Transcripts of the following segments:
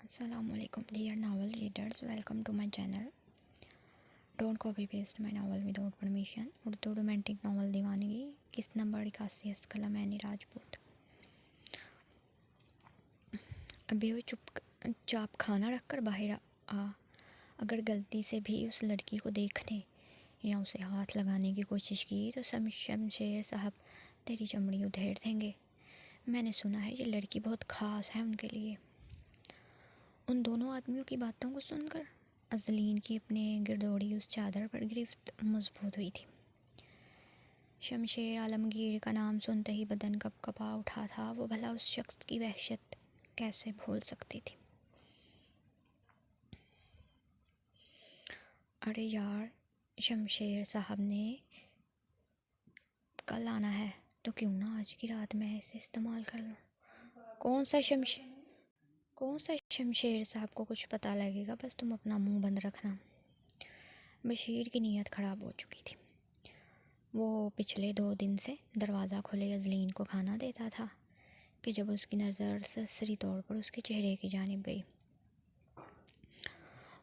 السلام علیکم dear novel readers, welcome to my channel. Don't copy paste my novel without permission. Urdu romantic novel دیوانگی، قسط number 81، اسکلم any Rajput. ابھی وہ چپ چاپ کھانا رکھ کر باہر آ. اگر غلطی سے بھی اس لڑکی کو دیکھنے یا اسے ہاتھ لگانے کی کوشش کی تو شمشیر صاحب تیری چمڑی ادھیڑ دیں گے. میں نے سنا ہے یہ لڑکی بہت خاص ہے ان کے لیے. ان دونوں آدمیوں کی باتوں کو سن کر ازلین کی اپنے گردوڑی اس چادر پر گرفت مضبوط ہوئی تھی. شمشیر عالمگیر کا نام سنتے ہی بدن کپ کپا اٹھا تھا. وہ بھلا اس شخص کی وحشت کیسے بھول سکتی تھی؟ ارے یار، شمشیر صاحب نے کل آنا ہے تو کیوں نہ آج کی رات میں اسے استعمال کر لوں. کون سا شمشیر صاحب کو کچھ پتہ لگے گا، بس تم اپنا منہ بند رکھنا. بشیر کی نیت خراب ہو چکی تھی. وہ پچھلے 2 دن سے دروازہ کھولے ازلین کو کھانا دیتا تھا کہ جب اس کی نظر سرسری طور پر اس کے چہرے کی جانب گئی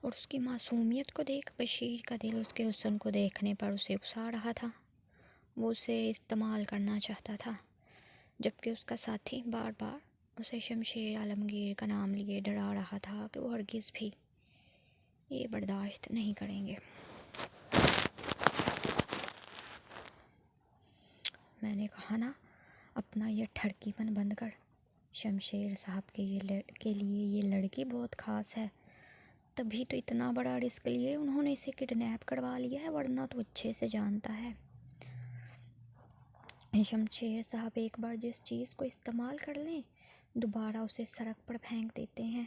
اور اس کی معصومیت کو دیکھ بشیر کا دل اس کے حسن کو دیکھنے پر اسے اکسا رہا تھا. وہ اسے استعمال کرنا چاہتا تھا، جبکہ اس کا ساتھی بار بار اسے شمشیر عالمگیر کا نام لیے ڈرا رہا تھا کہ وہ ہرگز بھی یہ برداشت نہیں کریں گے. میں نے کہا نا، اپنا یہ ٹھڑکی پن بند کر. شمشیر صاحب کے لیے یہ لڑکی بہت خاص ہے، تبھی تو اتنا بڑا رسک لیے انہوں نے اسے کڈنیپ کروا لیا ہے، ورنہ تو اچھے سے جانتا ہے شمشیر صاحب ایک بار جس چیز کو استعمال کر لیں دوبارہ اسے سڑک پر پھینک دیتے ہیں.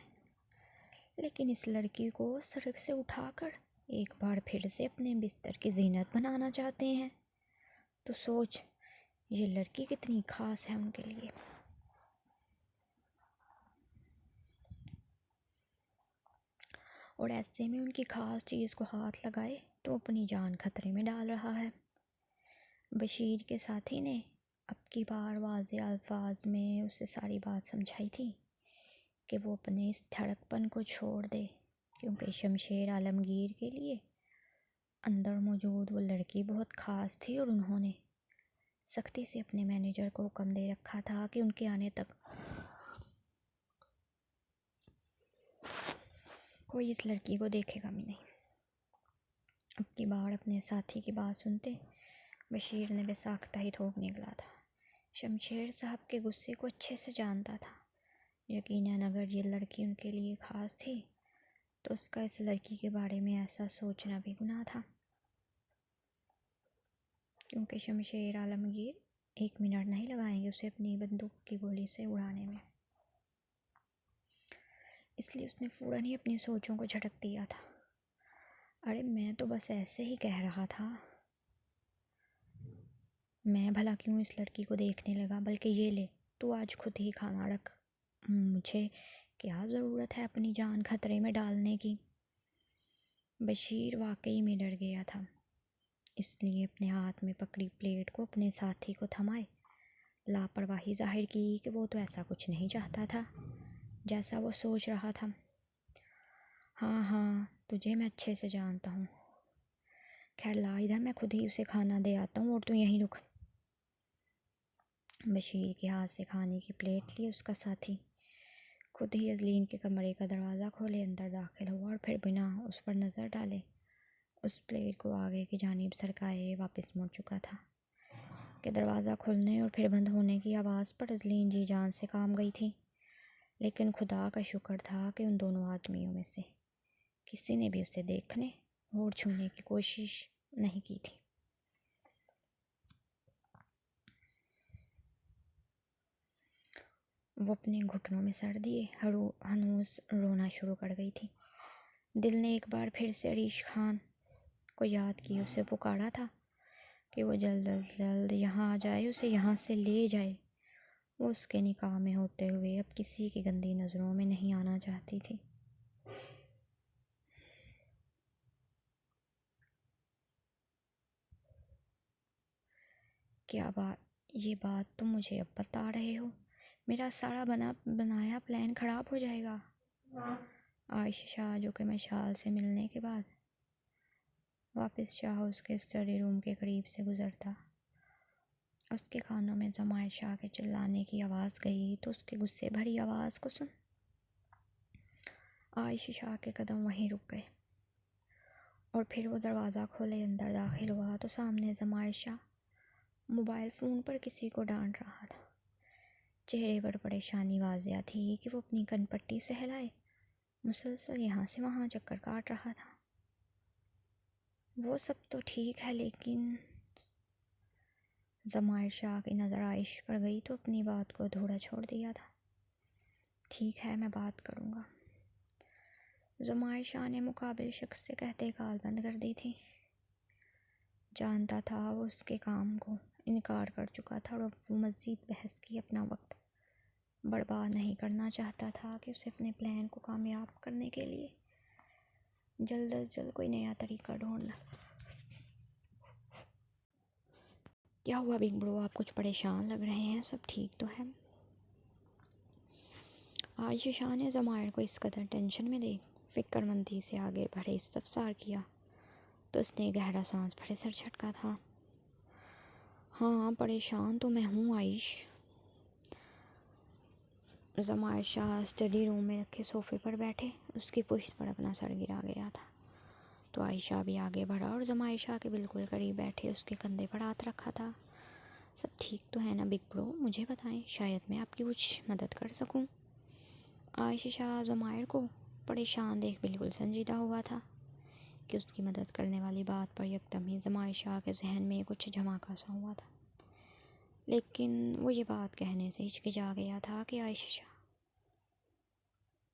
لیکن اس لڑکی کو سڑک سے اٹھا کر ایک بار پھر سے اپنے بستر کی زینت بنانا چاہتے ہیں. تو سوچ یہ لڑکی کتنی خاص ہے ان کے لیے. اور ایسے میں ان کی خاص چیز کو ہاتھ لگائے تو اپنی جان خطرے میں ڈال رہا ہے. بشیر کے ساتھی نے اب کی بار واضح الفاظ میں اسے ساری بات سمجھائی تھی کہ وہ اپنے اس دھڑک پن کو چھوڑ دے، کیونکہ شمشیر عالمگیر کے لیے اندر موجود وہ لڑکی بہت خاص تھی اور انہوں نے سختی سے اپنے مینیجر کو حکم دے رکھا تھا کہ ان کے آنے تک کوئی اس لڑکی کو دیکھے گا بھی نہیں. اب کی بار اپنے ساتھی کی بات سنتے بشیر نے بے ساختہ ہی تھوک نکلا تھا. شمشیر صاحب کے غصے کو اچھے سے جانتا تھا. یقیناً اگر یہ لڑکی ان کے لیے خاص تھی تو اس کا اس لڑکی کے بارے میں ایسا سوچنا بھی گناہ تھا، کیونکہ شمشیر عالمگیر 1 منٹ نہیں لگائیں گے اسے اپنی بندوق کی گولی سے اڑانے میں. اس لیے اس نے فوراً ہی اپنی سوچوں کو جھٹک دیا تھا. ارے میں تو بس ایسے ہی کہہ رہا تھا، میں بھلا کیوں اس لڑکی کو دیکھنے لگا، بلکہ یہ لے تو آج خود ہی کھانا رکھ. مجھے کیا ضرورت ہے اپنی جان خطرے میں ڈالنے کی. بشیر واقعی میں ڈر گیا تھا، اس لیے اپنے ہاتھ میں پکڑی پلیٹ کو اپنے ساتھی کو تھمائے لاپرواہی ظاہر کی کہ وہ تو ایسا کچھ نہیں چاہتا تھا جیسا وہ سوچ رہا تھا. ہاں تجھے میں اچھے سے جانتا ہوں. خیر لا ادھر، میں خود ہی اسے کھانا دے آتا ہوں اور تو یہیں رک. بشیر کے ہاتھ سے کھانے کی پلیٹ لی اس کا ساتھی خود ہی ازلین کے کمرے کا دروازہ کھولے اندر داخل ہوا اور پھر بنا اس پر نظر ڈالے اس پلیٹ کو آگے کی جانب سرکائے واپس مڑ چکا تھا کہ دروازہ کھلنے اور پھر بند ہونے کی آواز پر ازلین جی جان سے کام گئی تھی. لیکن خدا کا شکر تھا کہ ان دونوں آدمیوں میں سے کسی نے بھی اسے دیکھنے اور چھونے کی کوشش نہیں کی تھی. وہ اپنے گھٹنوں میں سر دیے ہنوز رونا شروع کر گئی تھی. دل نے ایک بار پھر سے عریش خان کو یاد کی، اسے پکارا تھا کہ وہ جلد از جلد یہاں آ جائے، اسے یہاں سے لے جائے. وہ اس کے نکاح میں ہوتے ہوئے اب کسی کی گندی نظروں میں نہیں آنا چاہتی تھی. کیا یہ بات تم مجھے اب بتا رہے ہو؟ میرا سارا بنایا پلان خراب ہو جائے گا. عائشہ شاہ جو کہ مشال سے ملنے کے بعد واپس شاہ اس کے اسٹڈی روم کے قریب سے گزرتا، اس کے کانوں میں زمائر شاہ کے چلانے کی آواز گئی تو اس کے غصے بھری آواز کو سن عائشہ شاہ کے قدم وہیں رک گئے، اور پھر وہ دروازہ کھولے اندر داخل ہوا تو سامنے زمائر شاہ موبائل فون پر کسی کو ڈانٹ رہا تھا۔ چہرے پر پریشانی واضح تھی کہ وہ اپنی کن پٹی سے ہلائے مسلسل یہاں سے وہاں چکر کاٹ رہا تھا۔ وہ سب تو ٹھیک ہے، لیکن زمائر شاہ کی نظر عائشہ پر گئی تو اپنی بات کو ادھورا چھوڑ دیا تھا۔ ٹھیک ہے، میں بات کروں گا، زمائر شاہ نے مقابل شخص سے کہتے کال بند کر دی تھی۔ جانتا تھا وہ اس کے کام کو انکار کر چکا تھا، اور اب وہ مزید بحث کی اپنا وقت برباد نہیں کرنا چاہتا تھا کہ اسے اپنے پلان کو کامیاب کرنے کے لیے جلد از جلد کوئی نیا طریقہ ڈھونڈنا۔ کیا ہوا بگ برو، آپ کچھ پریشان لگ رہے ہیں، سب ٹھیک تو ہے؟ عائشہ شاہ نے زمائر کو اس قدر ٹینشن میں دیکھ فکر مندی سے آگے بڑھے استفسار کیا تو اس نے گہرا سانس بھرے سر جھٹکا تھا۔ ہاں پریشان تو میں ہوں عائشہ۔ زمائر شاہ اسٹڈی روم میں رکھے صوفے پر بیٹھے، اس کی پشت پر اپنا سر گرا گیا تھا تو عائشہ بھی آگے بڑھا اور زمائر شاہ کے بالکل قریب بیٹھے اس کے کندھے پر ہاتھ رکھا تھا۔ سب ٹھیک تو ہے نا بگ برو، مجھے بتائیں، شاید میں آپ کی کچھ مدد کر سکوں۔ عائشہ شاہ زمائر کو پریشان دیکھ بالکل سنجیدہ ہوا تھا کہ اس کی مدد کرنے والی بات پر یکدم ہی زمائر شاہ کے ذہن میں کچھ جھماکا سا ہوا تھا، لیکن وہ یہ بات کہنے سے ہچکچا گیا تھا کہ عائشہ شاہ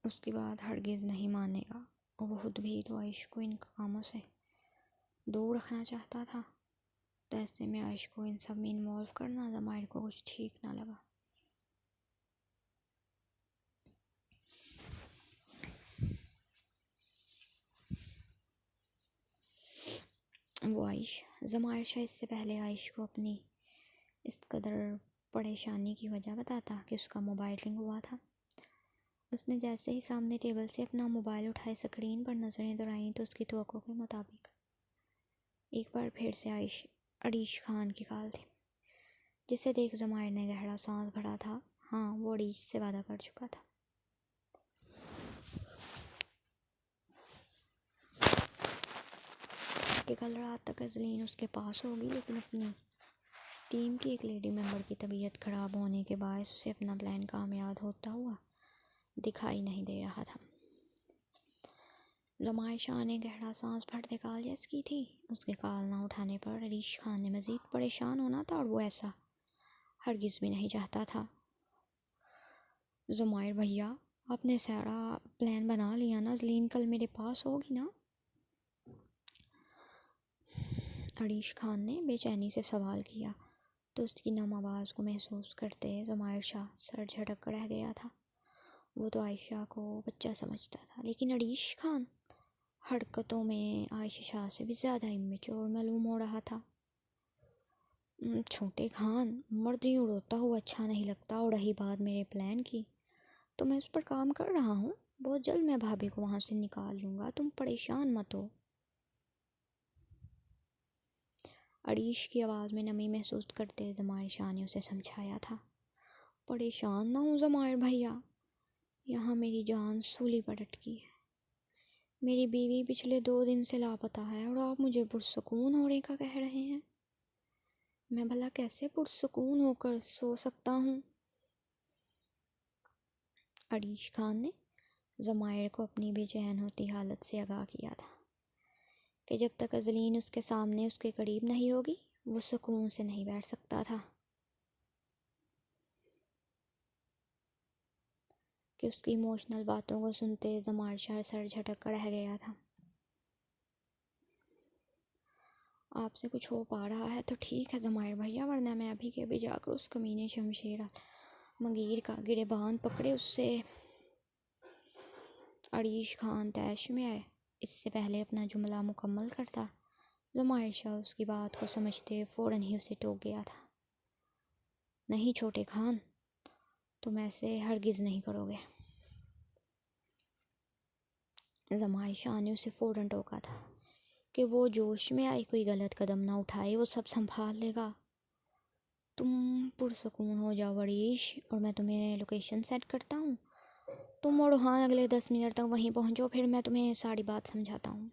اس کی بات ہرگز نہیں مانے گا، اور وہ خود بھی تو عائشہ کو ان کاموں سے دور رکھنا چاہتا تھا، تو ایسے میں عائشہ کو ان سب میں انوالو کرنا زمائر کو کچھ ٹھیک نہ لگا۔ وہ عائشہ زمائر شاہ اس سے پہلے عائشہ کو اپنی اس قدر پریشانی کی وجہ بتاتا کہ اس کا موبائل رنگ ہوا تھا۔ اس نے جیسے ہی سامنے ٹیبل سے اپنا موبائل اٹھائے اسکرین پر نظریں دوڑائیں تو اس کی توقع کے مطابق ایک بار پھر سے عریش خان کی کال تھی، جسے دیکھ زمائر نے گہرا سانس بھرا تھا۔ ہاں، وہ عریش سے وعدہ کر چکا تھا کہ کل رات تک ازلین اس کے پاس ہوگی، لیکن اپنی ٹیم کی ایک لیڈی ممبر کی طبیعت خراب ہونے کے باعث اسے اپنا پلان کامیاب ہوتا ہوا دکھائی نہیں دے رہا تھا۔ زمائر شاہ نے گہرا سانس بھرتے کال یس کی تھی۔ اس کے کال نہ اٹھانے پر عریش خان نے مزید پریشان ہونا تھا، اور وہ ایسا ہرگز بھی نہیں چاہتا تھا۔ زمائر بھیا، آپ نے سارا پلان بنا لیا نا؟ ازلین کل میرے پاس ہوگی نا؟ عریش خان نے بے چینی سے سوال کیا تو اس کی نم آواز کو محسوس کرتے زمائر شاہ سر جھٹک کر رہ گیا تھا۔ وہ تو عائشہ کو بچہ سمجھتا تھا، لیکن عریش خان حرکتوں میں عائشہ شاہ سے بھی زیادہ امیچور معلوم ہو رہا تھا۔ چھوٹے خان، مرد یوں روتا ہوا اچھا نہیں لگتا، اور رہی بات میرے پلان کی تو میں اس پر کام کر رہا ہوں، بہت جلد میں بھابھی کو وہاں سے نکال لوں گا، تم پریشان مت ہو۔ عریش کی آواز میں نمی محسوس کرتے زمائر شاہ نے اسے سمجھایا تھا۔ پریشان نہ ہوں زمائر بھیا، یہاں میری جان سولی پر اٹکی ہے، میری بیوی پچھلے 2 دن سے لاپتہ ہے، اور آپ مجھے پرسکون ہونے کا کہہ رہے ہیں؟ میں بھلا کیسے پرسکون ہو کر سو سکتا ہوں؟ عریش خان نے زمائر کو اپنی بے چین ہوتی حالت سے آگاہ کیا تھا کہ جب تک ازلین اس کے سامنے اس کے قریب نہیں ہوگی وہ سکون سے نہیں بیٹھ سکتا تھا، کہ اس کی ایموشنل باتوں کو سنتے زمائر شاہ سر جھٹک کر رہ گیا تھا۔ آپ سے کچھ ہو پا رہا ہے تو ٹھیک ہے زمائر بھیا، ورنہ میں ابھی کے ابھی جا کر اس کمینے شمشیر مغیر کا گریبان پکڑے اس سے۔ عریش خان طیش میں آئے اس سے پہلے اپنا جملہ مکمل کرتا زمائر شاہ اس کی بات کو سمجھتے فوراً ہی اسے ٹوک گیا تھا۔ نہیں چھوٹے خان، تم ایسے ہرگز نہیں کرو گے۔ زمائر شاہ نے اسے فوراً ٹوکا تھا کہ وہ جوش میں آئی کوئی غلط قدم نہ اٹھائے، وہ سب سنبھال لے گا۔ تم پرسکون ہو جاؤ عریش، اور میں تمہیں لوکیشن سیٹ کرتا ہوں۔ تم اور روحان اگلے 10 منٹ تک وہیں پہنچو، پھر میں تمہیں ساری بات سمجھاتا ہوں۔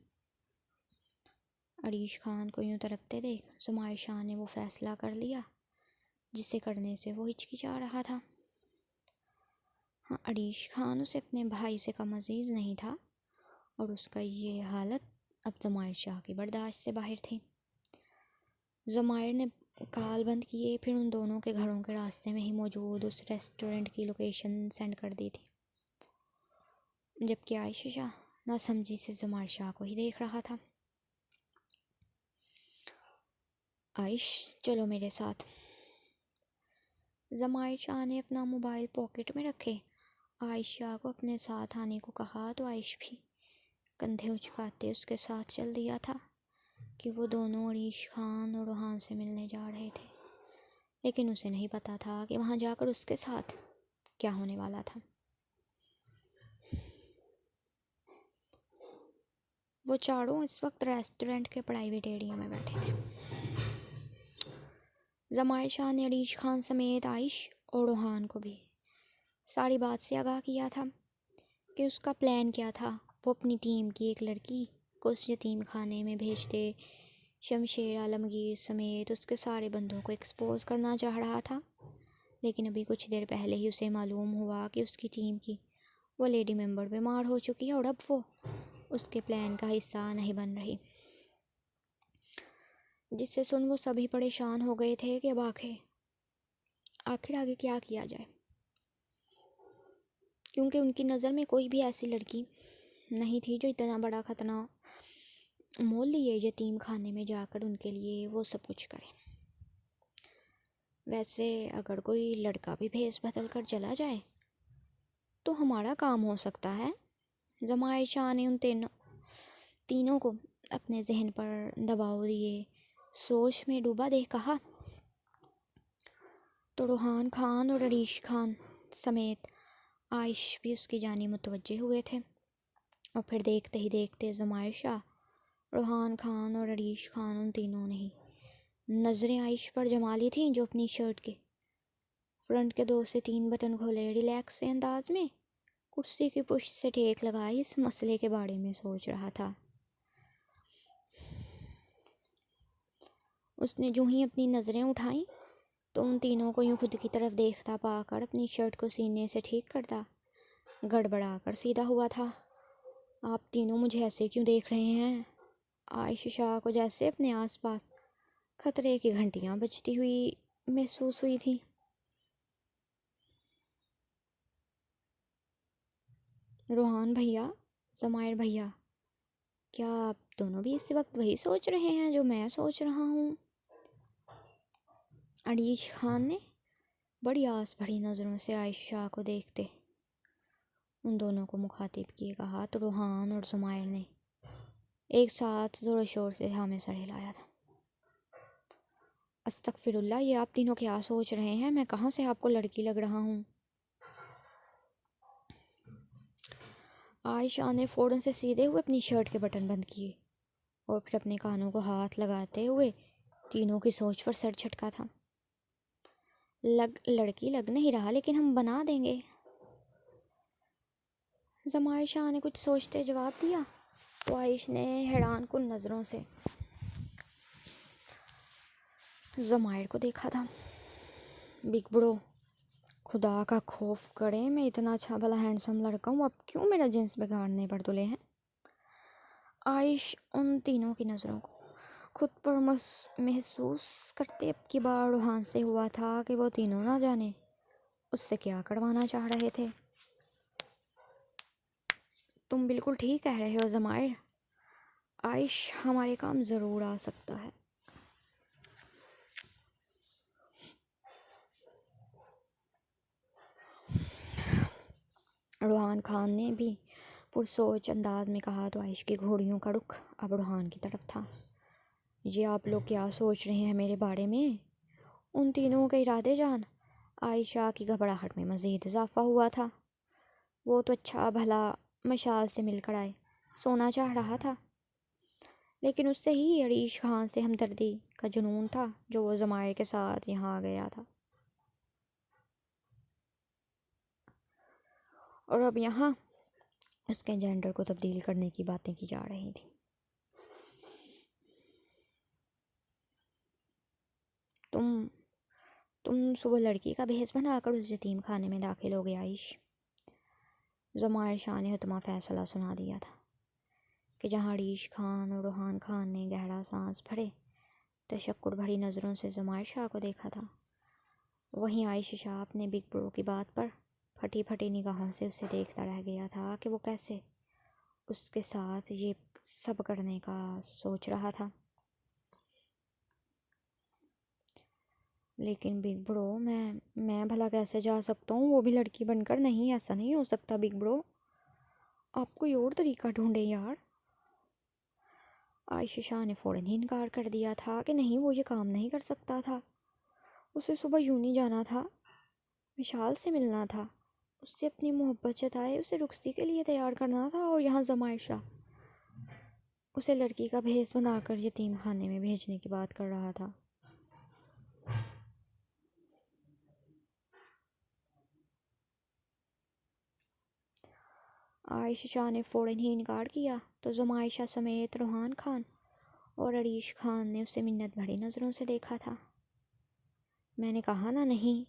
عریش خان کو یوں تڑپتے دیکھ زمائر شاہ نے وہ فیصلہ کر لیا جسے کرنے سے وہ ہچکچا رہا تھا۔ ہاں، عریش خان اسے اپنے بھائی سے کم عزیز نہیں تھا، اور اس کا یہ حالت اب زمائر شاہ کی برداشت سے باہر تھی۔ زمائر نے کال بند کیے، پھر ان دونوں کے گھروں کے راستے میں ہی موجود اس ریسٹورنٹ کی لوکیشن سینڈ کر دی تھی، جبکہ عائشہ شاہ ناسمجھی سے زمائر شاہ کو ہی دیکھ رہا تھا۔ عائش، چلو میرے ساتھ۔ زمائر شاہ نے اپنا موبائل پاکٹ میں رکھے عائشہ کو اپنے ساتھ آنے کو کہا تو عائش بھی کندھے اچکاتے اس کے ساتھ چل دیا تھا کہ وہ دونوں عریش خان اور روحان سے ملنے جا رہے تھے، لیکن اسے نہیں پتا تھا کہ وہاں جا کر اس کے ساتھ کیا ہونے والا تھا۔ وہ چاروں اس وقت ریسٹورنٹ کے پرائیویٹ ایریا میں بیٹھے تھے۔ زمائر شاہ نے عریش خان سمیت عائش اور روحان کو بھی ساری بات سے آگاہ کیا تھا کہ اس کا پلان کیا تھا۔ وہ اپنی ٹیم کی ایک لڑکی کو اس یتیم خانے میں بھیجتے شمشیر عالمگیر سمیت اس کے سارے بندوں کو ایکسپوز کرنا چاہ رہا تھا، لیکن ابھی کچھ دیر پہلے ہی اسے معلوم ہوا کہ اس کی ٹیم کی وہ لیڈی ممبر بیمار ہو چکی ہے، اور اب وہ اس کے پلان کا حصہ نہیں بن رہی، جس سے سن وہ سبھی پریشان ہو گئے تھے کہ اب آخر آگے کیا کیا جائے، کیونکہ ان کی نظر میں کوئی بھی ایسی لڑکی نہیں تھی جو اتنا بڑا خطرہ مول لیے یتیم خانے میں جا کر ان کے لیے وہ سب کچھ کرے۔ ویسے اگر کوئی لڑکا بھی بھیس بدل کر چلا جائے تو ہمارا کام ہو سکتا ہے۔ زمائر شاہ نے ان تینوں کو اپنے ذہن پر دباؤ دیے سوچ میں ڈوبا دیکھ کہا تو روحان خان اور عریش خان سمیت عائش بھی اس کی جانب متوجہ ہوئے تھے، اور پھر دیکھتے ہی دیکھتے زمائر شاہ، روحان خان اور عریش خان ان تینوں نے ہی نظریں عائش پر جما لی تھیں، جو اپنی شرٹ کے فرنٹ کے 2 سے 3 بٹن کھولے ریلیکس سے انداز میں کرسی کی پشت سے ٹیک لگائی اس مسئلے کے بارے میں سوچ رہا تھا۔ اس نے جو ہی اپنی نظریں اٹھائیں تو ان تینوں کو یوں خود کی طرف دیکھتا پا کر اپنی شرٹ کو سینے سے ٹھیک کرتا گڑبڑا کر سیدھا ہوا تھا۔ آپ تینوں مجھے ایسے کیوں دیکھ رہے ہیں؟ عائشہ شاہ کو جیسے اپنے آس پاس خطرے کی گھنٹیاں بجتی ہوئی محسوس ہوئی تھی۔ روحان بھیا، زمائر بھیا، کیا آپ دونوں بھی اس وقت وہی سوچ رہے ہیں جو میں سوچ رہا ہوں؟ عریش خان نے بڑی آس بھری نظروں سے عائشہ کو دیکھتے ان دونوں کو مخاطب کیے کہا تو روحان اور زمائر نے ایک ساتھ زور و شور سے ہامے سر ہلایا تھا۔ استغفر اللہ، یہ آپ تینوں کیا سوچ رہے ہیں؟ میں کہاں سے آپ کو لڑکی لگ رہا ہوں؟ عائشہ نے فوراً سے سیدھے ہوئے اپنی شرٹ کے بٹن بند کیے اور پھر اپنے کانوں کو ہاتھ لگاتے ہوئے تینوں کی سوچ پر سر جھٹکا تھا۔ لڑکی لگ نہیں رہا، لیکن ہم بنا دیں گے، زمائر شاہ نے کچھ سوچتے جواب دیا تو عائش نے حیران کن نظروں سے زمائر کو دیکھا تھا۔ بگ برو، خدا کا خوف کرے، میں اتنا اچھا بھلا ہینڈسم لڑکا ہوں، اب کیوں میرا جنس بگاڑنے پر تلے ہیں؟ عائش ان تینوں کی نظروں کو خود پر محسوس کرتے اب کی بار روحان سے ہوا تھا کہ وہ تینوں نہ جانے اس سے کیا کروانا چاہ رہے تھے۔ تم بالکل ٹھیک کہہ رہے ہو زمائر، عائش ہمارے کام ضرور آ سکتا ہے۔ روحان خان نے بھی پرسوچ انداز میں کہا تو عائش کی گھوڑیوں کا رخ اب روحان کی طرف تھا۔ یہ آپ لوگ کیا سوچ رہے ہیں میرے بارے میں؟ ان تینوں کے ارادے جان عائشہ کی گھبراہٹ میں مزید اضافہ ہوا تھا۔ وہ تو اچھا بھلا مشال سے مل کر آئے، سونا چاہ رہا تھا، لیکن اس سے ہی عریش خان سے ہمدردی کا جنون تھا جو وہ ضمائر کے ساتھ یہاں آ گیا تھا، اور اب یہاں اس کے جینڈر کو تبدیل کرنے کی باتیں کی جا رہی تھیں۔ تم صبح لڑکی کا بھیس بنا کر اس یتیم خانے میں داخل ہو گیا عائش۔ ضمائر شاہ نے حتمی فیصلہ سنا دیا تھا کہ جہاں عریش خان اور روحان خان نے گہرا سانس بھرے تشکر بھری نظروں سے ضمائر شاہ کو دیکھا تھا، وہیں عائش شاہ اپنے بگ برو کی بات پر پھٹی پھٹی نگاہوں سے اسے دیکھتا رہ گیا تھا کہ وہ کیسے اس کے ساتھ یہ سب کرنے کا سوچ رہا تھا۔ لیکن بگ برو میں بھلا کیسے جا سکتا ہوں، وہ بھی لڑکی بن کر؟ نہیں، ایسا نہیں ہو سکتا بگ برو، آپ کوئی اور طریقہ ڈھونڈے یار۔ عائشہ شاہ نے فوراً ہی انکار کر دیا تھا کہ نہیں، وہ یہ کام نہیں کر سکتا تھا، اسے صبح یوں نہیں جانا تھا، مشال سے ملنا تھا، اس سے اپنی محبت جتائے، اسے رخصتی کے لیے تیار کرنا تھا، اور یہاں ضمائر شاہ اسے لڑکی کا بھیس بنا کر یتیم خانے میں بھیجنے کی بات کر رہا تھا۔ عائشہ شاہ نے فوراً ہی انکار کیا تو ضمائر شاہ سمیت روحان خان اور عریش خان نے اسے منت بھری نظروں سے دیکھا تھا۔ میں نے کہا نا نہیں،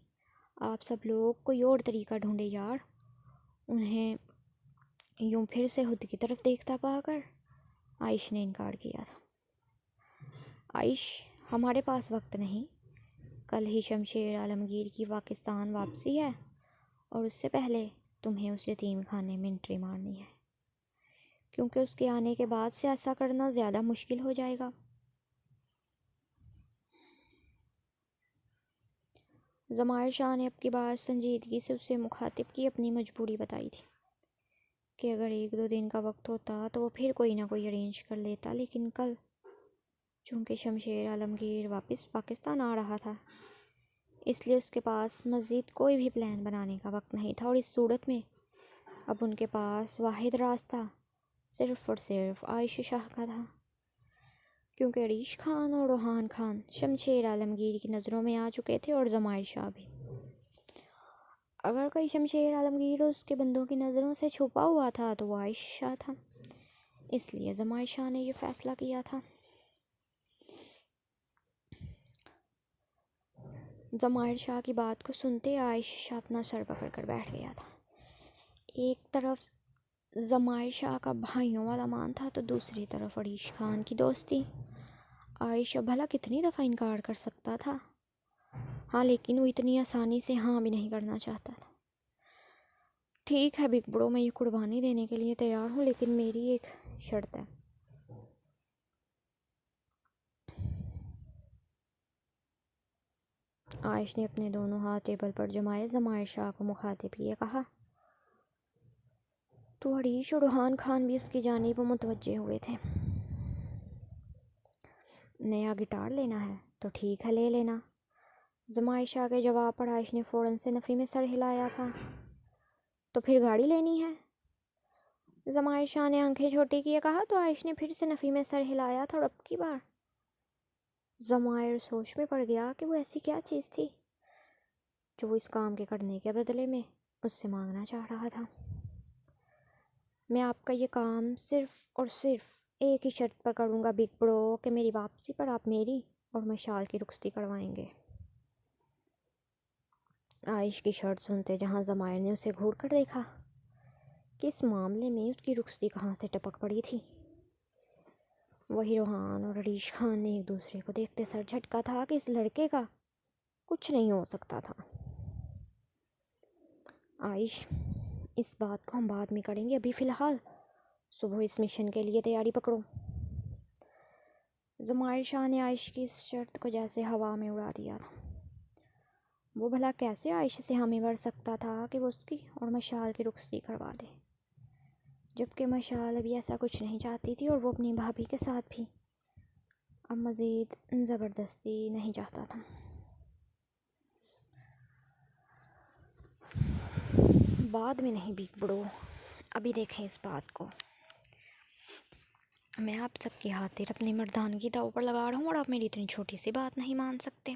آپ سب لوگ کوئی اور طریقہ ڈھونڈے یار۔ انہیں یوں پھر سے خود کی طرف دیکھتا پا کر عائش نے انکار کیا تھا۔ عائش، ہمارے پاس وقت نہیں، کل ہی شمشیر عالمگیر کی پاکستان واپسی ہے، اور اس سے پہلے تمہیں اس یتیم خانے میں انٹری مارنی ہے، کیونکہ اس کے آنے کے بعد سے ایسا کرنا زیادہ مشکل ہو جائے گا۔ ضمائر شاہ نے اب کی بار سنجیدگی سے اسے مخاطب کی اپنی مجبوری بتائی تھی کہ اگر 1-2 دن کا وقت ہوتا تو وہ پھر کوئی نہ کوئی ارینج کر لیتا، لیکن کل چونکہ شمشیر عالمگیر واپس پاکستان آ رہا تھا، اس لیے اس کے پاس مزید کوئی بھی پلان بنانے کا وقت نہیں تھا، اور اس صورت میں اب ان کے پاس واحد راستہ صرف اور صرف عائشہ شاہ کا تھا، کیونکہ عریش خان اور روحان خان شمشیر عالمگیر کی نظروں میں آ چکے تھے، اور ضمائر شاہ بھی۔ اگر کوئی شمشیر عالمگیر اس کے بندوں کی نظروں سے چھپا ہوا تھا تو وہ عائشہ شاہ تھا، اس لیے ضمائر شاہ نے یہ فیصلہ کیا تھا۔ ضمائر شاہ کی بات کو سنتے عائشہ شاہ اپنا سر پکڑ کر بیٹھ گیا تھا۔ ایک طرف ضمائر شاہ کا بھائیوں والا مان تھا تو دوسری طرف عریش خان کی دوستی۔ عائشہ بھلا کتنی دفعہ انکار کر سکتا تھا؟ ہاں، لیکن وہ اتنی آسانی سے ہاں بھی نہیں کرنا چاہتا تھا۔ ٹھیک ہے بگ برو، میں یہ قربانی دینے کے لیے تیار ہوں، لیکن میری ایک شرط ہے۔ عائش نے اپنے دونوں ہاتھ ٹیبل پر جمائے ضمائر شاہ کو مخاطب کیے کہا، تو عریش اور روحان خان بھی اس کی جانب متوجہ ہوئے تھے۔ نیا گٹار لینا ہے تو ٹھیک ہے، لے لینا۔ ضمائر شاہ کے جواب پر عائش نے فوراً سے نفی میں سر ہلایا تھا۔ تو پھر گاڑی لینی ہے؟ ضمائر شاہ نے آنکھیں چھوٹی کیے کہا تو عائش نے پھر سے نفی میں سر ہلایا تھا، اور اب کی بار ضمائر سوچ میں پڑ گیا کہ وہ ایسی کیا چیز تھی جو وہ اس کام کے کرنے کے بدلے میں اس سے مانگنا چاہ رہا تھا۔ میں آپ کا یہ کام صرف اور صرف ایک ہی شرط پر کروں گا بگ برو، کہ میری واپسی پر آپ میری اور مشال کی رخصتی کروائیں گے۔ عائش کی شرط سنتے جہاں ضمائر نے اسے گھور کر دیکھا کہ اس معاملے میں اس کی رخصتی کہاں سے ٹپک پڑی تھی، وہی روحان اور عریش خان نے ایک دوسرے کو دیکھتے سر جھٹکا تھا کہ اس لڑکے کا کچھ نہیں ہو سکتا تھا۔ عائش، اس بات کو ہم بعد میں کریں گے، ابھی فی الحال صبح اس مشن کے لیے تیاری پکڑو۔ ضمائر شاہ نے عائش کی اس شرط کو جیسے ہوا میں اڑا دیا تھا۔ وہ بھلا کیسے عائش سے ہمیں بڑھ سکتا تھا کہ وہ اس کی اور مشال کی رخصتی کروا دے، جبکہ مشال ابھی ایسا کچھ نہیں چاہتی تھی، اور وہ اپنی بھابھی کے ساتھ بھی اب مزید زبردستی نہیں چاہتا تھا۔ بعد میں نہیں بگ برو، ابھی دیکھیں اس بات کو۔ میں آپ سب کی خاطر اپنی مردانگی داؤ پر لگا رہا ہوں اور آپ میری اتنی چھوٹی سی بات نہیں مان سکتے۔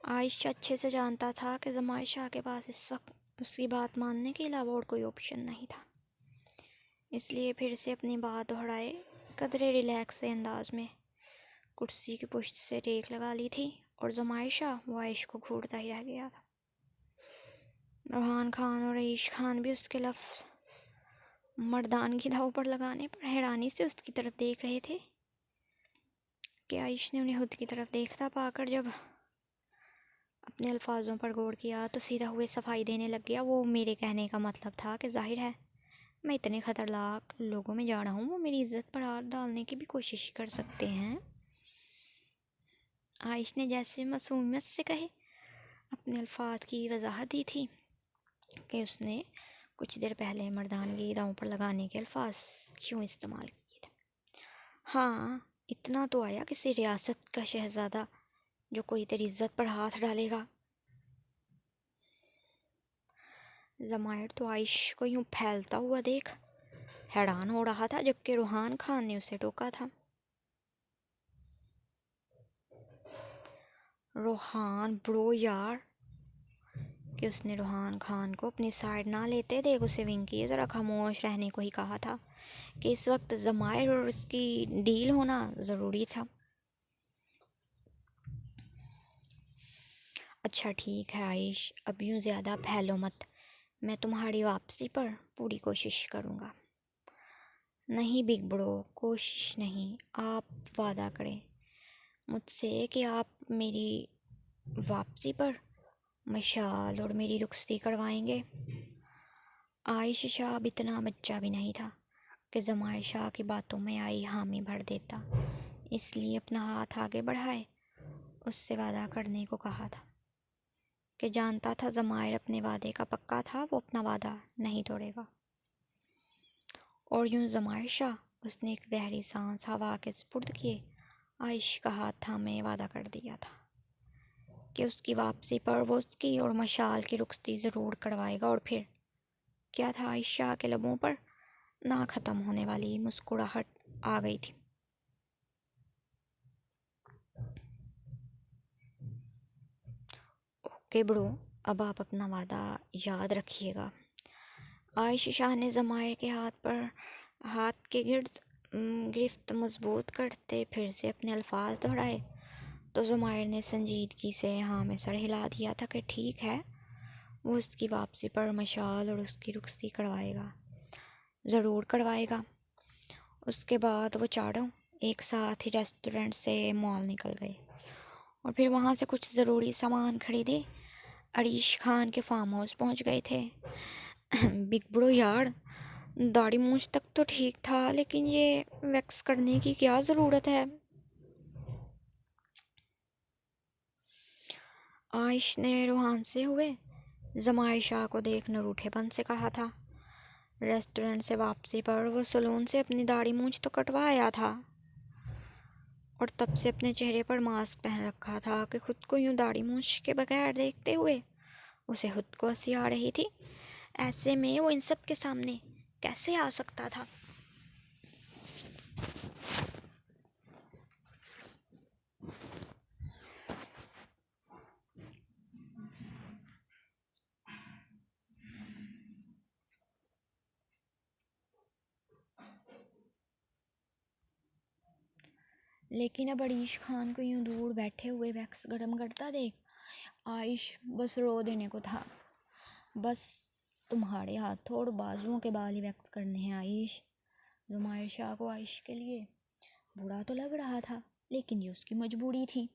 عائشہ اچھے سے جانتا تھا کہ زمائر شاہ کے پاس اس وقت اس کی بات ماننے کے علاوہ اور کوئی آپشن نہیں تھا، اس لیے پھر سے اپنی بات دہرائے قدرے ریلیکس سے انداز میں کرسی کی پشت سے ٹیک لگا لی تھی، اور زمائر شاہ وہ عائش کو گھورتا ہی رہ گیا تھا۔ روحان خان اور عیش خان بھی اس کے لفظ مردانگی داؤ پر لگانے پر حیرانی سے اس کی طرف دیکھ رہے تھے کہ عائش نے انہیں خود کی طرف دیکھتا پا کر جب اپنے الفاظوں پر غور کیا تو سیدھا ہوئے صفائی دینے لگ گیا۔ وہ میرے کہنے کا مطلب تھا کہ ظاہر ہے میں اتنے خطرناک لوگوں میں جا رہا ہوں، وہ میری عزت پر ہاتھ ڈالنے کی بھی کوشش کر سکتے ہیں۔ عائش نے جیسے معصومیت سے کہے اپنے الفاظ کی وضاحت دی تھی کہ اس نے کچھ دیر پہلے مردانگی داؤں پر لگانے کے الفاظ کیوں استعمال کیے تھے۔ ہاں، اتنا تو آیا کسی ریاست کا شہزادہ جو کوئی تیری عزت پر ہاتھ ڈالے گا۔ زمائر تو عائش کو یوں پھیلتا ہوا دیکھ حیران ہو رہا تھا، جبکہ روحان خان نے اسے ٹوکا تھا۔ روحان برو یار، کہ اس نے روحان خان کو اپنی سائڈ نہ لیتے دیکھ اسے ونک کیے، ذرا خاموش رہنے کو ہی کہا تھا کہ اس وقت زمائر اور اس کی ڈیل ہونا ضروری تھا۔ اچھا ٹھیک ہے عائش، اب یوں زیادہ پھیلو مت، میں تمہاری واپسی پر پوری کوشش کروں گا۔ نہیں بگ برو، کوشش نہیں، آپ وعدہ کریں مجھ سے کہ آپ میری واپسی پر مشال اور میری رخصتی کروائیں گے۔ عائش شاہ اب اتنا بچہ بھی نہیں تھا کہ زمائر شاہ کی باتوں میں آئی حامی بھر دیتا، اس لیے اپنا ہاتھ آگے بڑھائے اس سے وعدہ کرنے کو کہا تھا کہ جانتا تھا زمائر اپنے وعدے کا پکا تھا، وہ اپنا وعدہ نہیں توڑے گا۔ اور یوں زمائر شاہ، اس نے ایک گہری سانس ہوا کے سپرد کیے، عائش کا ہاتھ تھامے وعدہ کر دیا تھا کہ اس کی واپسی پر وہ اس کی اور مشال کی رخصتی ضرور کروائے گا۔ اور پھر کیا تھا، عائش شاہ کے لبوں پر نہ ختم ہونے والی مسکراہٹ آ گئی تھی۔ اوکے برو، اب آپ اپنا وعدہ یاد رکھیے گا۔ عائش شاہ نے زمائر کے ہاتھ کے گرد گرفت مضبوط کرتے پھر سے اپنے الفاظ دہرائے تو زمائر نے سنجیدگی سے ہاں میں سر ہلا دیا تھا کہ ٹھیک ہے، وہ اس کی واپسی پر مشال اور اس کی رخصتی کروائے گا، ضرور کروائے گا۔ اس کے بعد وہ چاروں ایک ساتھ ہی ریسٹورنٹ سے مال نکل گئے اور پھر وہاں سے کچھ ضروری سامان خریدے عریش خان کے فارم ہاؤس پہنچ گئے تھے۔ بگ برو یار، داڑھی مونچھ تک تو ٹھیک تھا، لیکن یہ ویکس کرنے کی کیا ضرورت ہے؟ عائش نے روحان سے ہوئے زمائر شاہ کو دیکھ نروٹھے پن سے کہا تھا۔ ریسٹورنٹ سے واپسی پر وہ سلون سے اپنی داڑھی مونچھ تو کٹوا آیا تھا اور تب سے اپنے چہرے پر ماسک پہن رکھا تھا کہ خود کو یوں داڑھی مونچھ کے بغیر دیکھتے ہوئے اسے خود کو ہنسی آ رہی تھی۔ ایسے میں وہ ان سب کے سامنے کیسے آ سکتا تھا؟ لیکن اب عریش خان کو یوں دور بیٹھے ہوئے ویکس گرم کرتا دیکھ عائش بس رو دینے کو تھا۔ بس تمہارے ہاتھوں اور بازوؤں کے بال ہی ویکس کرنے ہیں عائش۔ زمائر شاہ کو عائش کے لیے برا تو لگ رہا تھا، لیکن یہ اس کی مجبوری تھی۔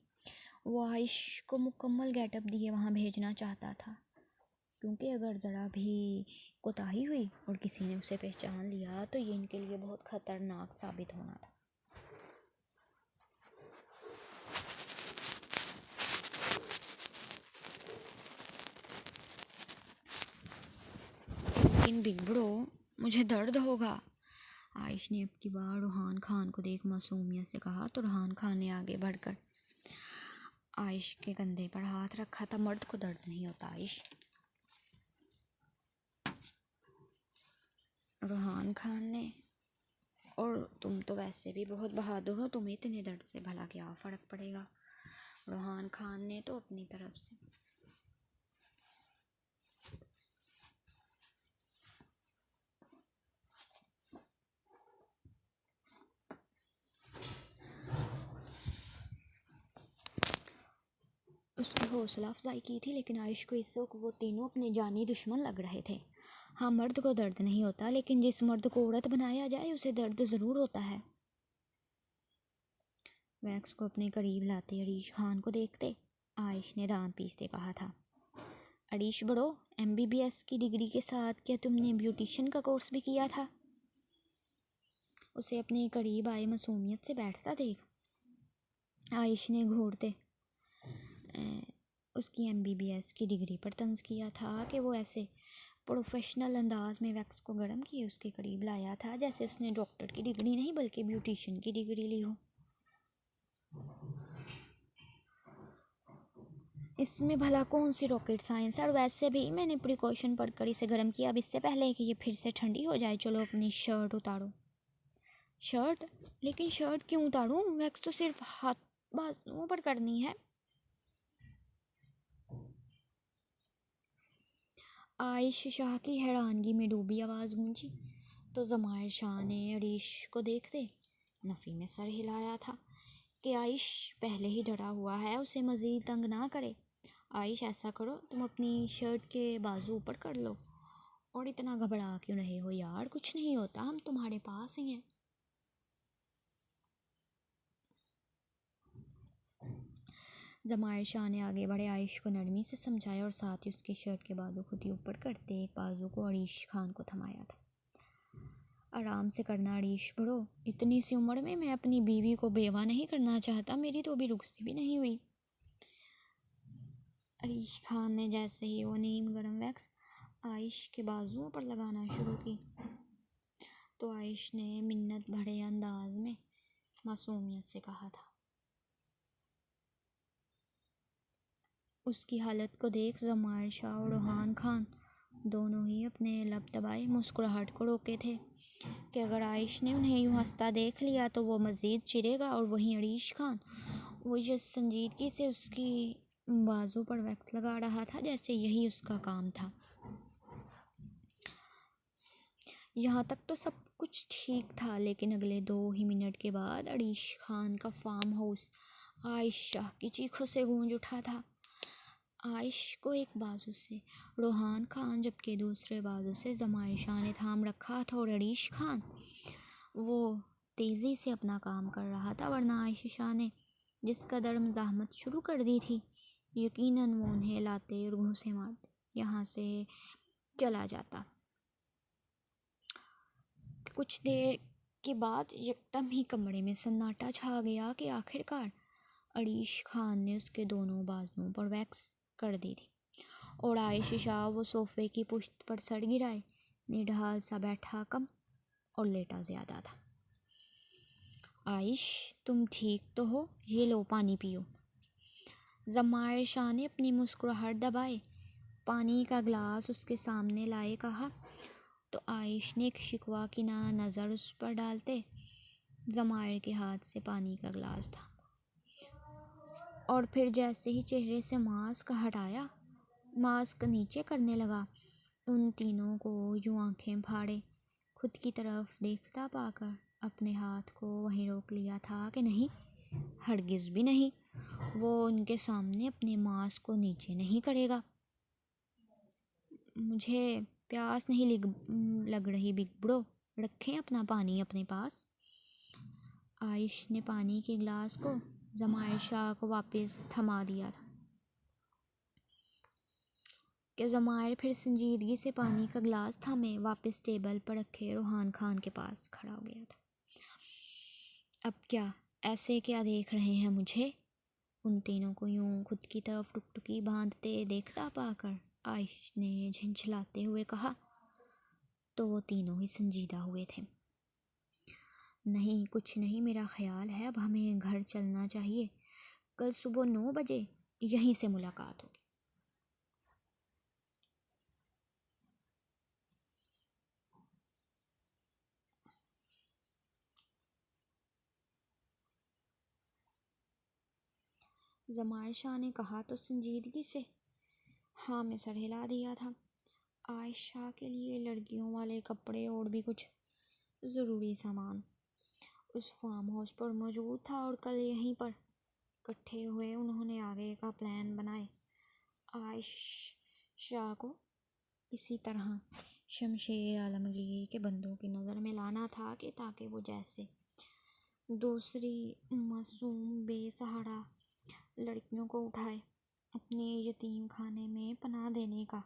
وہ عائش کو مکمل گیٹ اپ دیے وہاں بھیجنا چاہتا تھا، کیونکہ اگر ذرا بھی کوتاہی ہوئی اور کسی نے اسے پہچان لیا تو یہ ان کے لیے بہت خطرناک ثابت ہونا تھا۔ لیکن بگ برو، مجھے درد ہوگا، عائش نے اب کی بار روحان خان کو دیکھ معصومیت سے کہا تو روحان خان نے آگے بڑھ کر عائش کے کندھے پر ہاتھ رکھا تھا۔ مرد کو درد نہیں ہوتا عائش، روحان خان نے، اور تم تو ویسے بھی بہت بہادر ہو، تمہیں اتنے درد سے بھلا کیا فرق پڑے گا؟ روحان خان نے تو اپنی طرف سے اس کی حوصلہ افزائی کی تھی، لیکن عائش کو اس وقت وہ تینوں اپنے جانی دشمن لگ رہے تھے۔ ہاں، مرد کو درد نہیں ہوتا، لیکن جس مرد کو عورت بنایا جائے اسے درد ضرور ہوتا ہے۔ ویکس کو اپنے قریب لاتے عریش خان کو دیکھتے عائش نے دانت پیستے کہا تھا، عریش بڑو، MBBS کی ڈگری کے ساتھ کیا تم نے بیوٹیشن کا کورس بھی کیا تھا؟ اسے اپنے قریب آئے معصومیت سے بیٹھتا دیکھ عائش نے گھورتے اس کی MBBS کی ڈگری پر طنز کیا تھا کہ وہ ایسے پروفیشنل انداز میں ویکس کو گرم کیے اس کے قریب لایا تھا جیسے اس نے ڈاکٹر کی ڈگری نہیں بلکہ بیوٹیشن کی ڈگری لی ہو۔ اس میں بھلا کون سی راکٹ سائنس ہے، اور ویسے بھی میں نے پریکاشن پڑھ کر اسے گرم کیا اب اس سے پہلے کہ یہ پھر سے ٹھنڈی ہو جائے۔ چلو اپنی شرٹ اتارو۔ شرٹ؟ لیکن شرٹ کیوں اتاروں؟ ویکس تو صرف ہاتھ بازوؤں پر کرنی ہے۔ عائش شاہ کی حیرانگی میں ڈوبی آواز گونجی تو زمائر شاہ نے عریش کو دیکھتے نفی میں سر ہلایا تھا کہ عائش پہلے ہی ڈرا ہوا ہے، اسے مزید تنگ نہ کرے۔ عائش ایسا کرو، تم اپنی شرٹ کے بازو اوپر کر لو، اور اتنا گھبرا کیوں رہے ہو یار، کچھ نہیں ہوتا، ہم تمہارے پاس ہی ہیں۔ زمائر شاہ نے آگے بڑھے عائش کو نرمی سے سمجھایا اور ساتھ ہی اس کی شرٹ کے بازو خود ہی اوپر کرتے ایک بازو کو عریش خان کو تھمایا تھا۔ آرام سے کرنا عریش بڑو، اتنی سی عمر میں اپنی بیوی کو بیوہ نہیں کرنا چاہتا، میری تو ابھی رخصتی بھی نہیں ہوئی۔ عریش خان نے جیسے ہی وہ نیم گرم ویکس عائش کے بازوؤں پر لگانا شروع کی تو عائش نے منت بھرے انداز میں معصومیت سے کہا تھا۔ اس کی حالت کو دیکھ زمائر شاہ اور روحان خان دونوں ہی اپنے لب دبائے مسکراہٹ کو روکے تھے کہ اگر عائش نے انہیں یوں ہنستا دیکھ لیا تو وہ مزید چڑھے گا، اور وہیں عریش خان وہ جس سنجیدگی سے اس کی بازو پر ویکس لگا رہا تھا جیسے یہی اس کا کام تھا۔ یہاں تک تو سب کچھ ٹھیک تھا، لیکن اگلے 2 ہی منٹ کے بعد عریش خان کا فارم ہاؤس عائش شاہ کی چیخوں سے گونج اٹھا تھا۔ عائش کو ایک بازو سے روحان خان جبکہ دوسرے بازو سے زمائر شاہ نے تھام رکھا تھا، اور عریش خان وہ تیزی سے اپنا کام کر رہا تھا، ورنہ عائش شاہ نے جس قدر مزاحمت شروع کر دی تھی یقیناً وہ انہیں لاتے اور گھوسے مارتے یہاں سے چلا جاتا۔ کچھ دیر کے بعد یکدم ہی کمرے میں سناٹا چھا گیا کہ آخرکار عریش خان نے اس کے دونوں بازوؤں پر ویکس کر دی تھی، اور عائش شاہ وہ صوفے کی پشت پر سر گرائے نڈھال سا بیٹھا کم اور لیٹا زیادہ تھا۔ عائش تم ٹھیک تو ہو؟ یہ لو پانی پیو۔ زمائر شاہ نے اپنی مسکراہٹ دبائے پانی کا گلاس اس کے سامنے لائے کہا تو عائش نے ایک شکوہ کی نظر اس پر ڈالتے زمائر کے ہاتھ سے پانی کا گلاس تھا، اور پھر جیسے ہی چہرے سے ماسک ہٹایا، ماسک نیچے کرنے لگا، ان تینوں کو یوں آنکھیں پھاڑے خود کی طرف دیکھتا پا کر اپنے ہاتھ کو وہیں روک لیا تھا کہ نہیں، ہرگز بھی نہیں، وہ ان کے سامنے اپنے ماسک کو نیچے نہیں کرے گا۔ مجھے پیاس نہیں لگ رہی بگ برو، رکھیں اپنا پانی اپنے پاس۔ عائش نے پانی کے گلاس کو زمائر شاہ کو واپس تھما دیا تھا کہ زمائر پھر سنجیدگی سے پانی کا گلاس تھامے واپس ٹیبل پر رکھے روحان خان کے پاس کھڑا ہو گیا تھا۔ اب کیا ایسے کیا دیکھ رہے ہیں مجھے؟ ان تینوں کو یوں خود کی طرف ٹکٹکی باندھتے دیکھتا پا کر عائش نے جھنجھلاتے ہوئے کہا تو وہ تینوں ہی سنجیدہ ہوئے تھے۔ نہیں کچھ نہیں، میرا خیال ہے اب ہمیں گھر چلنا چاہیے، کل صبح 9 بجے یہیں سے ملاقات ہوگی۔ زمائر شاہ نے کہا تو سنجیدگی سے ہاں میں سر ہلا دیا تھا۔ عائشہ کے لیے لڑکیوں والے کپڑے اور بھی کچھ ضروری سامان اس فارم ہاؤس پر موجود تھا، اور کل یہیں پر اکٹھے ہوئے انہوں نے آگے کا پلان بنائے۔ عائشہ کو اسی طرح شمشیر عالمگیر کے بندوں کی نظر میں لانا تھا کہ تاکہ وہ جیسے دوسری معصوم بے سہارا لڑکیوں کو اٹھائے اپنے یتیم خانے میں پناہ دینے کا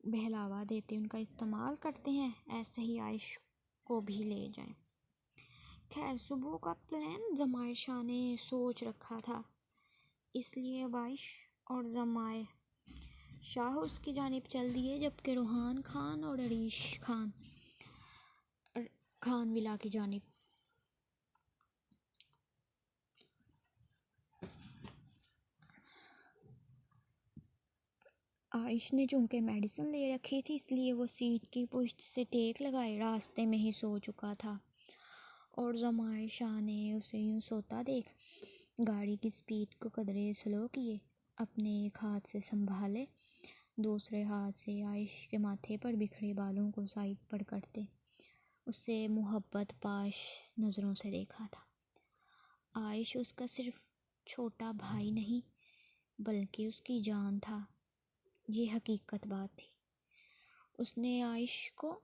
بہلاوا دیتے ان کا استعمال کرتے ہیں، ایسے ہی عائشہ کو بھی لے جائیں۔ خیر صبح کا پلان زمائر شاہ نے سوچ رکھا تھا، اس لیے عائشہ اور زمائر شاہ اس کی جانب چل دیے، جبکہ روحان خان اور عریش خان ولا کی جانب۔ عائشہ نے چونکہ میڈیسن لے رکھی تھی، اس لیے وہ سیٹ کی پشت سے ٹیک لگائے راستے میں ہی سو چکا تھا، اور زمائر شاہ نے اسے یوں سوتا دیکھ گاڑی کی سپیڈ کو قدرے سلو کیے، اپنے ایک ہاتھ سے سنبھالے، دوسرے ہاتھ سے عائشہ کے ماتھے پر بکھرے بالوں کو سائڈ پر کرتے اسے محبت پاش نظروں سے دیکھا تھا۔ عائشہ اس کا صرف چھوٹا بھائی نہیں بلکہ اس کی جان تھا، یہ حقیقت بات تھی۔ اس نے عائشہ کو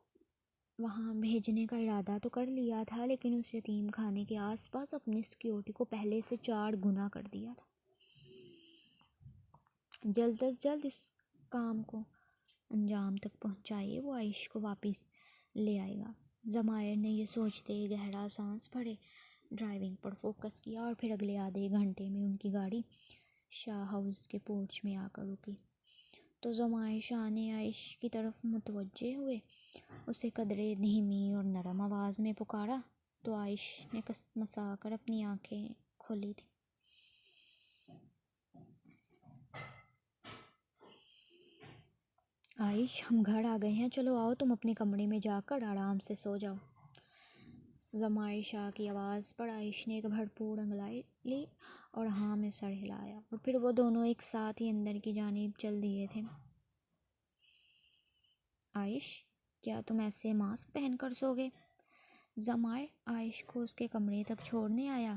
وہاں بھیجنے کا ارادہ تو کر لیا تھا، لیکن اس یتیم خانے کے آس پاس اپنی سیکیورٹی کو پہلے سے 4 گنا کر دیا تھا۔ جلد از جلد اس کام کو انجام تک پہنچائے وہ عائشہ کو واپس لے آئے گا۔ زمائر نے یہ سوچتے ہی گہرا سانس بھرے، ڈرائیونگ پر فوکس کیا، اور پھر اگلے آدھے گھنٹے میں ان کی گاڑی شاہ ہاؤس کے پورچ میں آ کر رکی۔ تو زمائر شاہ نے عائشہ کی طرف متوجہ ہوئے اسے قدرے دھیمی اور نرم آواز میں پکارا، تو عائشہ نے مسا کر اپنی آنکھیں کھولی تھی۔ عائشہ ہم گھر آ گئے ہیں، چلو آؤ تم اپنے کمرے میں جا کر آرام سے سو جاؤ۔ زمائر شاہ کی آواز پر عائشہ نے ایک بھرپور انگڑائی لی اور ہاں میں سر ہلایا، اور پھر وہ دونوں ایک ساتھ ہی اندر کی جانب چل دیے تھے۔ عائشہ کیا تم ایسے ماسک پہن کر سو گے؟ زمائر عائشہ کو اس کے کمرے تک چھوڑنے آیا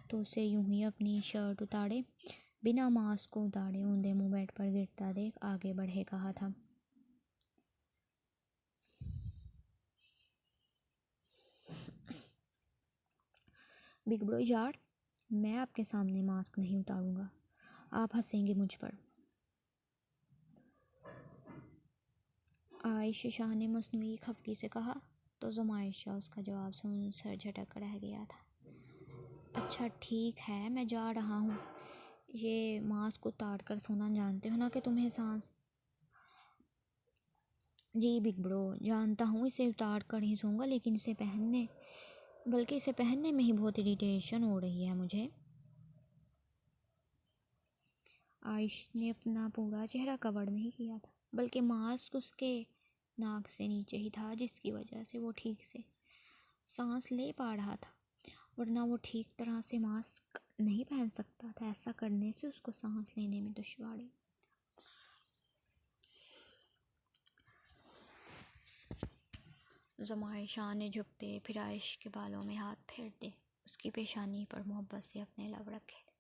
تو اسے یوں ہی اپنی شرٹ اتارے بنا ماسک کو اتارے اوندھے منہ بیڈ پر گرتا دیکھ آگے بڑھے کہا تھا، بگ برو یار میں آپ کے سامنے ماسک نہیں اتاروں گا، آپ ہنسیں گے مجھ پر۔ عائشہ شاہ نے مصنوعی خفگی سے کہا، تو زمائر شاہ اس کا جواب سن سر جھٹک رہ گیا تھا۔ اچھا ٹھیک ہے میں جا رہا ہوں، یہ ماسک اتار کر سونا جانتے ہو نا کہ تمہیں سانس؟ جی بگ برو جانتا ہوں، اسے اتار کر ہی سوؤں گا، لیکن اسے پہننے میں ہی بہت اریٹیشن ہو رہی ہے مجھے۔ عائشہ نے اپنا پورا چہرہ کور نہیں کیا تھا، بلکہ ماسک اس کے ناک سے نیچے ہی تھا، جس کی وجہ سے وہ ٹھیک سے سانس لے پا رہا تھا، ورنہ وہ ٹھیک طرح سے ماسک نہیں پہن سکتا تھا، ایسا کرنے سے اس کو سانس لینے میں دشواری۔ زمائر شاہ نے جھکتے پھر عائشہ کے بالوں میں ہاتھ پھیرتے اس کی پیشانی پر محبت سے اپنے لب رکھے تھے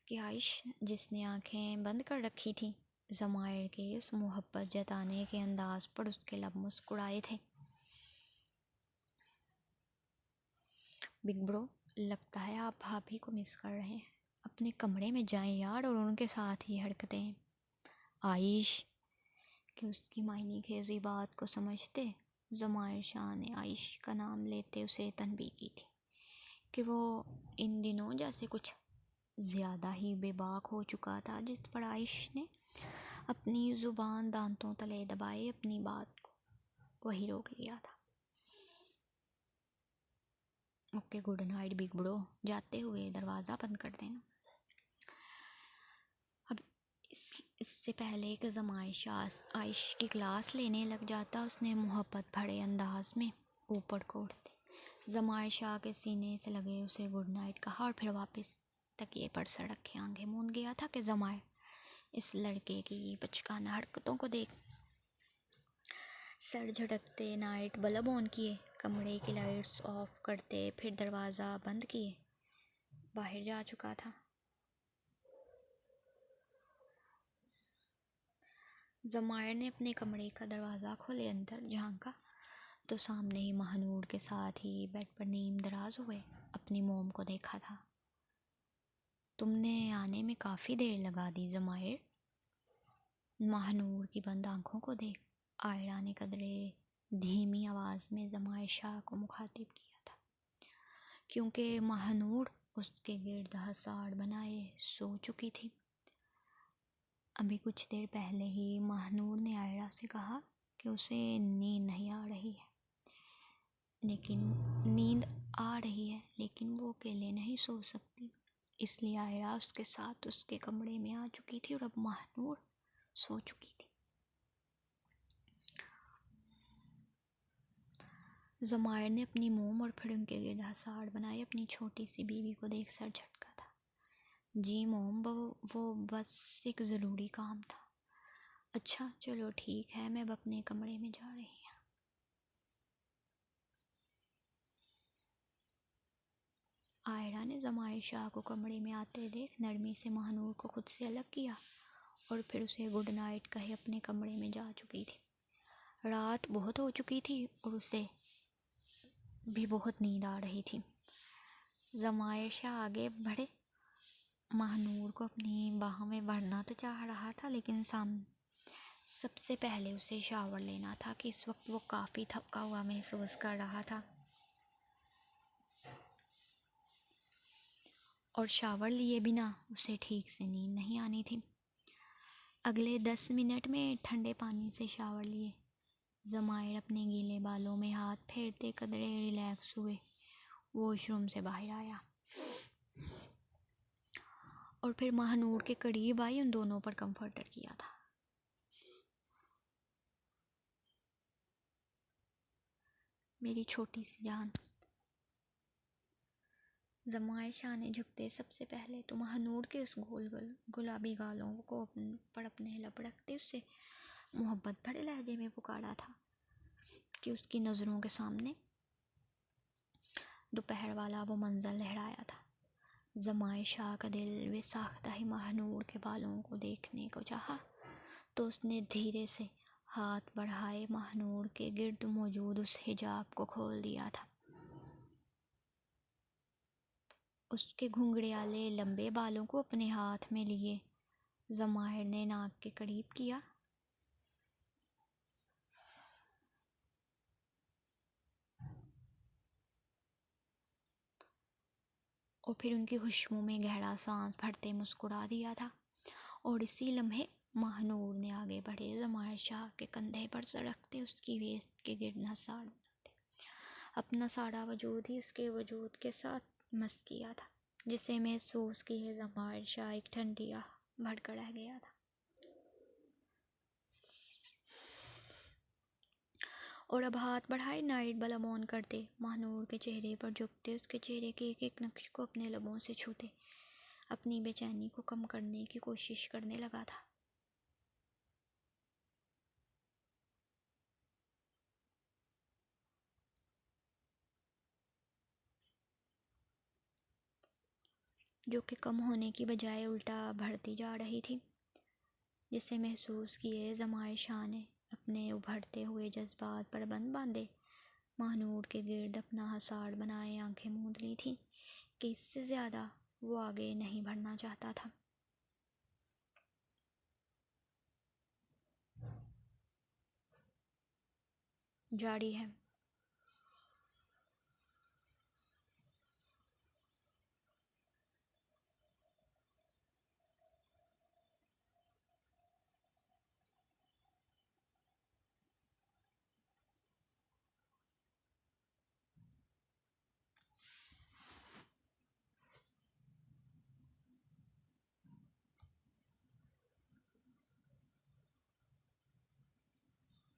کہ عائشہ جس نے آنکھیں بند کر رکھی تھیں، زمائر کے اس محبت جتانے کے انداز پر اس کے لب مسکرائے تھے۔ بگ برو لگتا ہے آپ بھابھی کو مس کر رہے ہیں، اپنے کمرے میں جائیں یار اور ان کے ساتھ ہی حرکتیں۔ عائشہ کہ اس کی معنی خیزی بات کو سمجھتے زمائر شاہ نے عائشہ کا نام لیتے اسے تنبیہ کی تھی کہ وہ ان دنوں جیسے کچھ زیادہ ہی بے باک ہو چکا تھا، جس پر عائشہ نے اپنی زبان دانتوں تلے دبائے اپنی بات کو وہی روک لیا تھا۔ اوکے گڈ نائٹ بگ برو، جاتے ہوئے دروازہ بند کر دینا۔ اب اس سے پہلے کہ زمائر شاہ عائشہ کی کلاس لینے لگ جاتا، اس نے محبت بھرے انداز میں اوپر کو اٹھتے زمائر شاہ کے سینے سے لگے اسے گڈ نائٹ کہا اور پھر واپس تکیے پر سر رکھے آنکھیں موند گیا تھا کہ زمائر اس لڑکے کی بچکانہ حرکتوں کو دیکھ سر جھٹکتے نائٹ بلب آن کیے، کمرے کی لائٹس آف کرتے، پھر دروازہ بند کیے باہر جا چکا تھا۔ زمائر نے اپنے کمرے کا دروازہ کھولے اندر جھانکا تو سامنے ہی مہنور کے ساتھ ہی بیڈ پر نیم دراز ہوئے اپنی موم کو دیکھا تھا۔ تم نے آنے میں کافی دیر لگا دی زمائر، مہنور کی بند آنکھوں کو دیکھ عائرہ نے قدرے دھیمی آواز میں زمائر شاہ کو مخاطب کیا تھا، کیونکہ مہنور اس کے گرد حصار بنائے سو چکی تھی۔ ابھی کچھ دیر پہلے ہی مہنور نے عائرہ سے کہا کہ اسے نیند نہیں آ رہی ہے، لیکن وہ اکیلے نہیں سو سکتی، اس لیے عائرہ اس کے ساتھ اس کے کمرے میں آ چکی تھی اور اب مہنور سو چکی تھی۔ زمائر نے اپنی موم اور پھر ان کے گرد حصار بنائے اپنی چھوٹی سی بیوی کو دیکھ سر جھٹکا تھا۔ جی موم، وہ بس ایک ضروری کام تھا۔ اچھا چلو ٹھیک ہے، میں اب اپنے کمرے میں جا رہی ہوں۔ عائرہ نے زمائر شاہ کو کمرے میں آتے دیکھ نرمی سے مہنور کو خود سے الگ کیا اور پھر اسے گڈ نائٹ کہے اپنے کمرے میں جا چکی تھی۔ رات بہت ہو چکی تھی اور اسے بھی بہت نیند آ رہی تھی۔ زمائر شاہ آگے بڑھے، مہنور کو اپنی باہوں میں بھرنا تو چاہ رہا تھا لیکن سب سے پہلے اسے شاور لینا تھا کہ اس وقت وہ کافی تھکا ہوا محسوس کر رہا تھا اور شاور لیے بنا اسے ٹھیک سے نیند نہیں آنی تھی۔ اگلے 10 منٹ میں ٹھنڈے پانی سے شاور لیے زمائر اپنے گیلے بالوں میں ہاتھ پھیرتے قدرے ریلیکس ہوئے واش روم سے باہر آیا اور پھر مہنور کے قریب آئی، ان دونوں پر کمفرٹر کیا تھا۔ میری چھوٹی سی جان، زمائر شاہ نے جھکتے سب سے پہلے تو مہنور کے اس گلابی گالوں کو پر اپنے لب رکھتے اس سے محبت بھرے لہجے میں پکارا تھا کہ اس کی نظروں کے سامنے دوپہر والا وہ منظر لہرایا تھا۔ زمائر شاہ کا دل بے ساختہ ہی مہنور کے بالوں کو دیکھنے کو چاہا تو اس نے دھیرے سے ہاتھ بڑھائے مہنور کے گرد موجود اس حجاب کو کھول دیا تھا۔ اس کے گھنگھریالے لمبے بالوں کو اپنے ہاتھ میں لیے زمائر نے ناک کے قریب کیا اور پھر ان کی خوشبو میں گہرا سانس بھرتے مسکرا دیا تھا، اور اسی لمحے مہنور نے آگے بڑھے زمائر شاہ کے کندھے پر سر رکھتے اس کی ویسٹ کے گرد حصار بناتے اپنا سارا وجود ہی اس کے وجود کے ساتھ مس کیا تھا، جسے محسوس کیے زمائر شاہ ایک ٹھنڈی آہ بھر کر رہ گیا تھا۔ اور اب ہاتھ بڑھائے نائٹ بلب آن کرتے مہنور کے چہرے پر جھکتے اس کے چہرے کے ایک ایک نقش کو اپنے لبوں سے چھوتے اپنی بے چینی کو کم کرنے کی کوشش کرنے لگا تھا۔ جو کہ کم ہونے کی بجائے الٹا بڑھتی جا رہی تھی، جسے محسوس کیے زمائر شاہ نے اپنے ابھرتے ہوئے جذبات پر بند باندھے مہنور کے گرد اپنا حصار بنائے آنکھیں موند لی تھی کہ اس سے زیادہ وہ آگے نہیں بڑھنا چاہتا تھا۔ جاری ہے۔